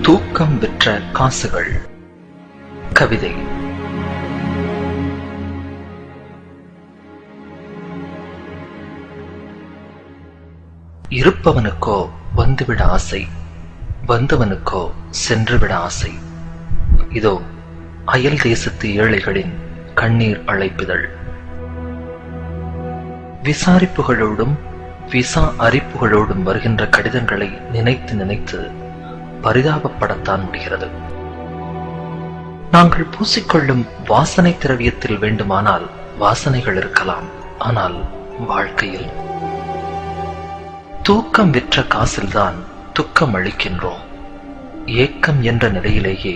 தூக்கம் விற்ற காசுகள். கவிதை. இருப்பவனுக்கோ வந்துவிட ஆசை, வந்தவனுக்கோ சென்றுவிட ஆசை. இதோ அயல் தேசத்து ஏழைகளின் கண்ணீர் அழைப்புதல். விசாரிப்புகளோடும் விசா அரிப்புகளோடும் வருகின்ற கடிதங்களை நினைத்து நினைத்து பரிதாபப்படத்தான் முடிகிறது. நாங்கள் பூசிக்கொள்ளும் வாசனை திரவியத்தில் வேண்டுமானால் வாசனைகள் இருக்கலாம், ஆனால் வாழ்க்கையில் தூக்கம் விற்ற காசில்தான் துக்கம் அளிக்கின்றோம். ஏக்கம் என்ற நிலையிலேயே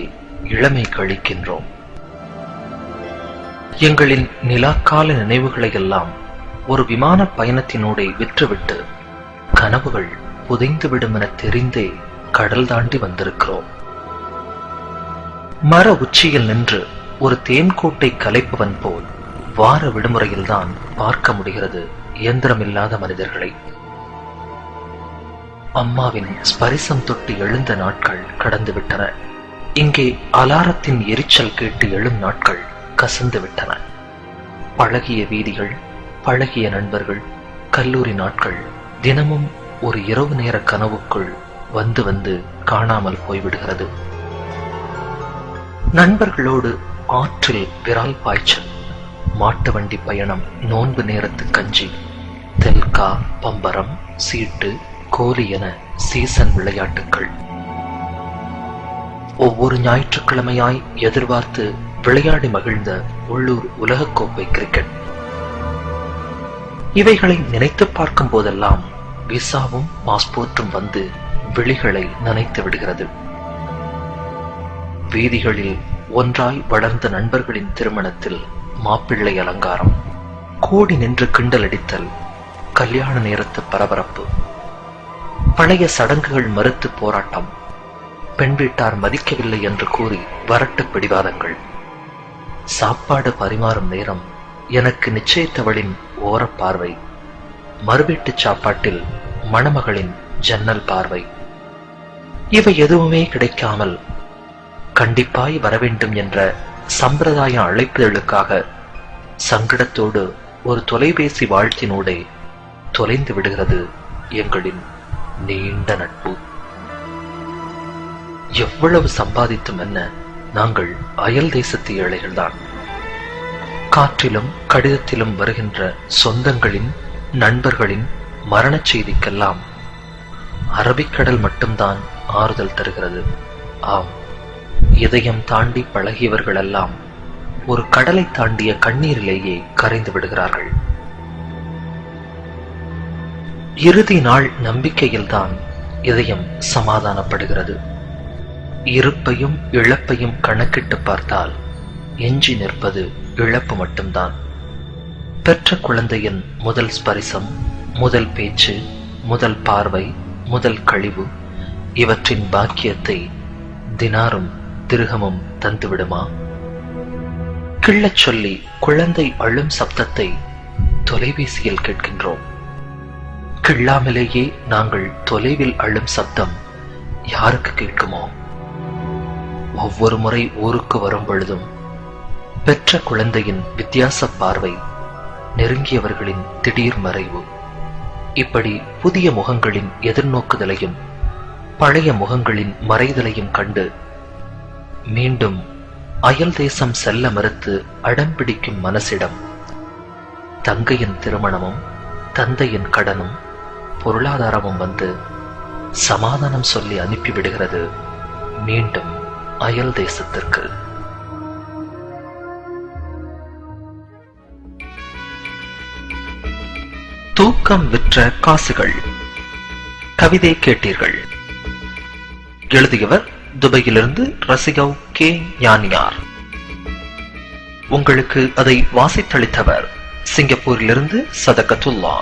இளமை கழிக்கின்றோம். எங்களின் நிலாக்கால நினைவுகளை எல்லாம் ஒரு விமான பயணத்தினூடே விற்றுவிட்டு கனவுகள் புதைந்துவிடும் என தெரிந்தே கடல் தாண்டி வந்திருக்கிறோம். மர உச்சியில் நின்று ஒரு தேன்கூட்டை கலைப்பவன் போல் வார விடுமுறையில்தான் பார்க்க முடிகிறது இயந்திரமில்லாத மனிதர்களை. அம்மாவின் ஸ்பரிசம் தொட்டு எழுந்த நாட்கள் கடந்து விட்டன. இங்கே அலாரத்தின் எரிச்சல் கேட்டு எழும் நாட்கள் கசந்து விட்டன. பழகிய வீதிகள், பழகிய நண்பர்கள், கல்லூரி நாட்கள் தினமும் ஒரு இரவு நேர கனவுக்குள் வந்து வந்து காணாமல் போய்விடுகிறது. நண்பர்களோடு ஆற்றில் விரால் பாய்ச்சல், மாட்டு வண்டி பயணம், நோன்பு நேரத்து கஞ்சி, தெல்கா, பம்பரம், சீட்டு, கோலி என சீசன் விளையாட்டுக்கள். ஒவ்வொரு ஞாயிற்றுக்கிழமையாய் எதிர்பார்த்து விளையாடி மகிழ்ந்த உள்ளூர் உலகக்கோப்பை கிரிக்கெட். இவைகளை நினைத்து பார்க்கும் போதெல்லாம் விசாவும் பாஸ்போர்ட்டும் வந்து விழிகளை நனைத்து விடுகிறது. வீதிகளில் ஒன்றாய் வளர்ந்த நண்பர்களின் திருமணத்தில் மாப்பிள்ளை அலங்காரம், கூடி நின்று கிண்டல் அடித்தல், கல்யாண நேரத்து பரபரப்பு, பழைய சடங்குகள் மறுத்து போராட்டம், பெண் வீட்டார் மதிக்கவில்லை என்று கூறி வரட்டு பிடிவாதங்கள், சாப்பாடு பரிமாறும் நேரம் எனக்கு நிச்சயித்தவளின் ஓரப்பார்வை, மறுவீட்டு சாப்பாட்டில் மணமகளின் ஜன்னல் பார்வை. இவை எதுவுமே கிடைக்காமல் கண்டிப்பாய் வரவேண்டும் என்ற சம்பிரதாய அழைப்புதலுக்காக சங்கடத்தோடு ஒரு தொலைபேசி வாழ்த்தினூடே தொலைந்து விடுகிறது எங்களின் நீண்ட நட்பு. எவ்வளவு சம்பாதித்தும் என்ன, நாங்கள் அயல் தேசத்து ஏழைகள்தான். காற்றிலும் கடிதத்திலும் வருகின்ற சொந்தங்களின், நண்பர்களின் மரணச் செய்திக்கெல்லாம் அரபிக்கடல் மட்டும்தான் ஆறுதல் தருகிறது. ஆம், இதயம் தாண்டி பழகியவர்களெல்லாம் ஒரு கடலை தாண்டிய கண்ணீரிலேயே கரைந்து விடுகிறார்கள். இறுதி நாள் நம்பிக்கையில்தான் இதயம் சமாதானப்படுகிறது. இருப்பையும் இழப்பையும் கணக்கிட்டு பார்த்தால் எஞ்சி நிற்பது இழப்பு மட்டும்தான். பெற்ற குழந்தையின் முதல் ஸ்பரிசம், முதல் பேச்சு, முதல் பார்வை, முதல் கழிவு, இவற்றின் பாக்கியத்தை தினாரும் திருகமும் தந்துவிடுமா? கிள்ளச் சொல்லி குழந்தை அழும் சப்தத்தை தொலைபேசியில் கேட்கின்றோம். கிள்ளாமலேயே நாங்கள் தொலைவில் அழும் சப்தம் யாருக்கு கேட்குமோ? ஒவ்வொரு முறை ஊருக்கு வரும் பொழுதும் பெற்ற குழந்தையின் வித்தியாச பார்வை, நெருங்கியவர்களின் திடீர் மறைவு, இப்படி புதிய முகங்களின் எதிர்நோக்குதலையும் பழைய முகங்களின் மறைதலையும் கண்டு மீண்டும் அயல் தேசம் செல்ல மறுத்து அடம்பிடிக்கும் மனசிடம் தங்கையின் திருமணமும் தந்தையின் கடனும் பொருளாதாரமும் வந்து சமாதானம் சொல்லி அனுப்பிவிடுகிறது மீண்டும் அயல் தேசத்திற்கு. தூக்கம் விற்ற காசுகள். கவிதை கேட்டீர்கள். எழுதியவர் துபாயிலிருந்து ரசிகவ் கே ஞானியார். உங்களுக்கு அதை வாசித்தளித்தவர் சிங்கப்பூரிலிருந்து சதகத்துல்லா.